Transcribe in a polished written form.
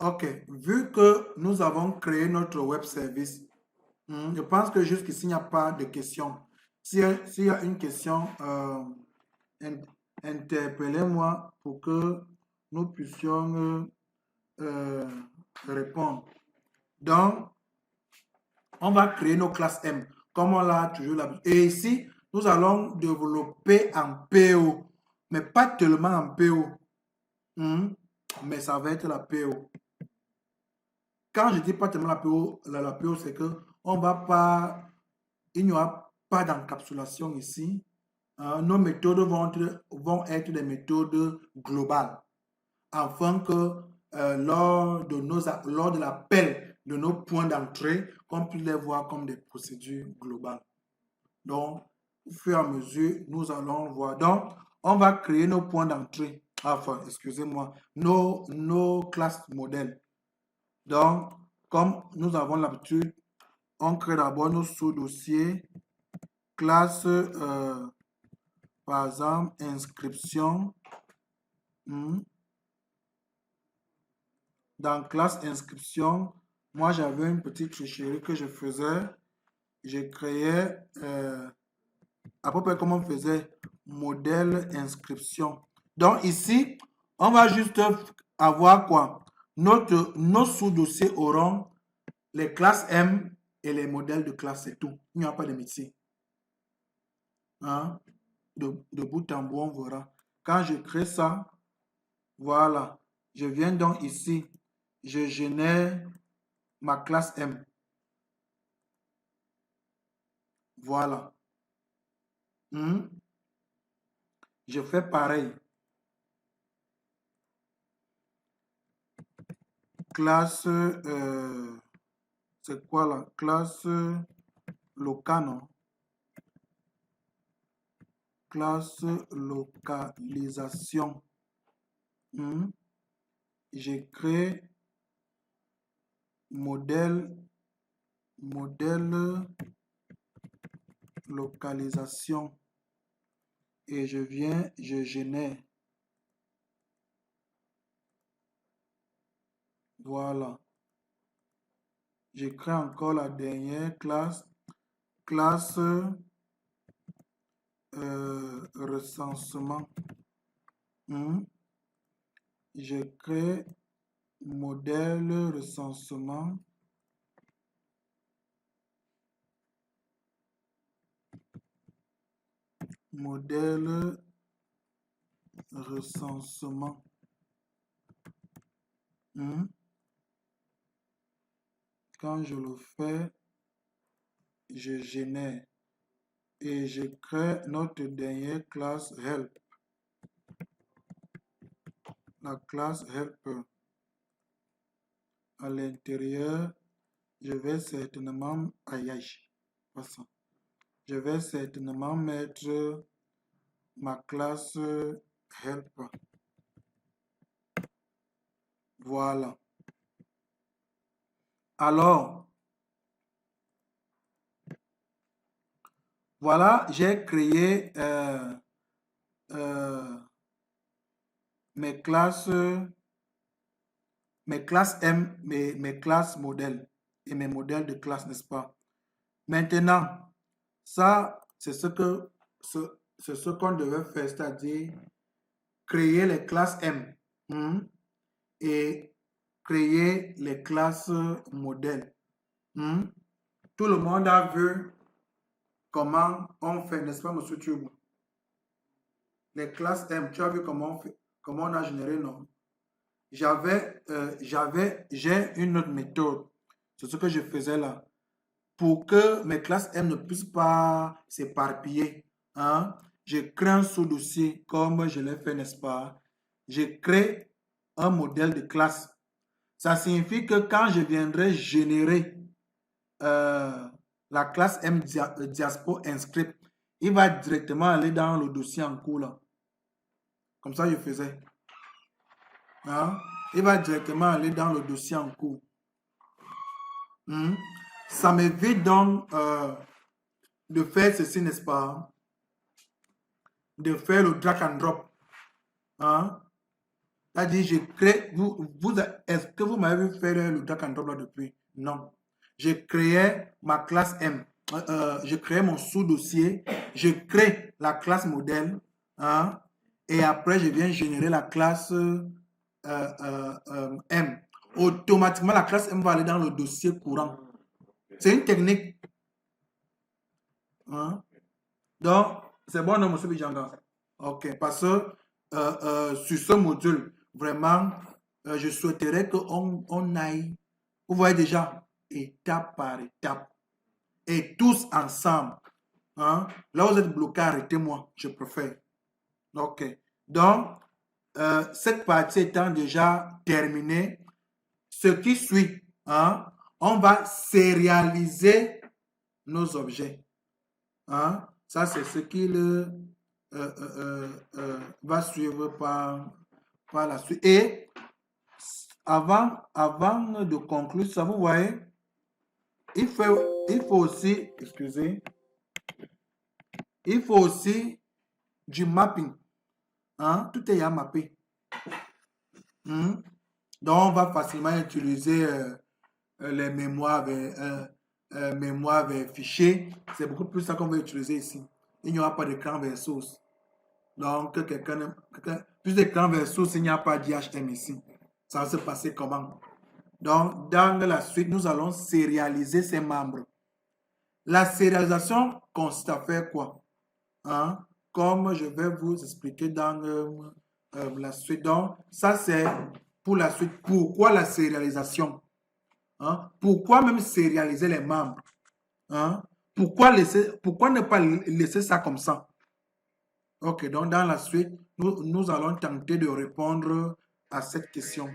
OK. Vu que nous avons créé notre web service, je pense que jusqu'ici, il n'y a pas de questions. S'il y a une question, in- interpellez-moi pour que nous puissions répondre. Donc, on va créer nos classes M, comme on l'a toujours l'habitude. Et ici, nous allons développer en PO, mais pas tellement en PO, mais ça va être la PO. Quand je dis pas tellement la PO, c'est que on va pas, il n'y aura pas d'encapsulation ici. Nos méthodes vont être des méthodes globales, afin que lors de l'appel de nos points d'entrée, qu'on puisse les voir comme des procédures globales. Donc, au fur et à mesure, nous allons voir. Donc, on va créer nos points d'entrée. Enfin, excusez-moi, nos classes modèles. Donc, comme nous avons l'habitude, on crée d'abord nos sous-dossiers, classe, par exemple, inscription. Dans classe inscription, moi j'avais une petite tricherie que je faisais. Je créais à peu près comme on faisait modèle inscription. Donc ici, on va juste avoir quoi? Nos sous-dossiers auront les classes M et les modèles de classe, c'est tout. Il n'y a pas de métier. Hein? De bout en bout, on verra. Quand je crée ça, voilà. Je viens donc ici, je génère ma classe M. Voilà. Je fais pareil. Classe, c'est quoi la classe locale, non? Classe localisation. J'ai créé modèle localisation et je génère. Voilà. Je crée encore la dernière classe, classe recensement. Je crée modèle recensement. Modèle recensement. Quand je le fais, je génère et je crée notre dernière classe help. La classe helper. À l'intérieur, je vais certainement je vais certainement mettre ma classe helper. Voilà. Alors, voilà, j'ai créé mes classes M, mes classes modèles et mes modèles de classe, n'est-ce pas? Maintenant, ça, c'est ce qu'on devait faire, c'est-à-dire créer les classes M et créer les classes modèles. Tout le monde a vu comment on fait, n'est-ce pas, monsieur Thioub? Les classes M, tu as vu comment on fait, comment on a généré, non? J'ai une autre méthode. C'est ce que je faisais là. Pour que mes classes M ne puissent pas s'éparpiller, je crée un sous-dossier comme je l'ai fait, n'est-ce pas? Je crée un modèle de classe. Ça signifie que quand je viendrai générer la classe M Diaspo Inscript, il va directement aller dans le dossier en cours là. Comme ça, je faisais. Il va directement aller dans le dossier en cours. Ça m'évite donc de faire ceci, n'est-ce pas? De faire le drag and drop. C'est-à-dire, je crée, est-ce que vous m'avez vu faire le drag and drop là depuis? Non. Je créais ma classe M. Je créais mon sous-dossier. Je crée la classe modèle. Hein, et après, je viens générer la classe M. Automatiquement, la classe M va aller dans le dossier courant. C'est une technique. Hein. Donc, c'est bon, non, monsieur Bijanga? Ok, parce que sur ce module, vraiment, je souhaiterais qu'on aille, vous voyez déjà, étape par étape, et tous ensemble. Hein? Là, vous êtes bloqué, arrêtez-moi, je préfère. Ok, donc, cette partie étant déjà terminée, ce qui suit, hein, on va sérialiser nos objets. Hein? Ça, c'est ce qu'il va suivre par la suite. Et avant de conclure ça, vous voyez, il faut aussi, excusez, il faut aussi du mapping. Hein? Tout est à mapper. Donc, on va facilement utiliser les mémoires vers fichiers. C'est beaucoup plus ça qu'on va utiliser ici. Il n'y aura pas d'écran vers source. Donc, plus d'écran vers source, il n'y a pas d'IHM ici. Ça va se passer comment? Donc, dans la suite, nous allons sérialiser ces membres. La sérialisation consiste à faire quoi? Hein? Comme je vais vous expliquer dans la suite. Donc, ça c'est pour la suite. Pourquoi la sérialisation? Hein? Pourquoi même sérialiser les membres? Hein? Pourquoi ne pas laisser ça comme ça? Ok, donc dans la suite, nous allons tenter de répondre à cette question.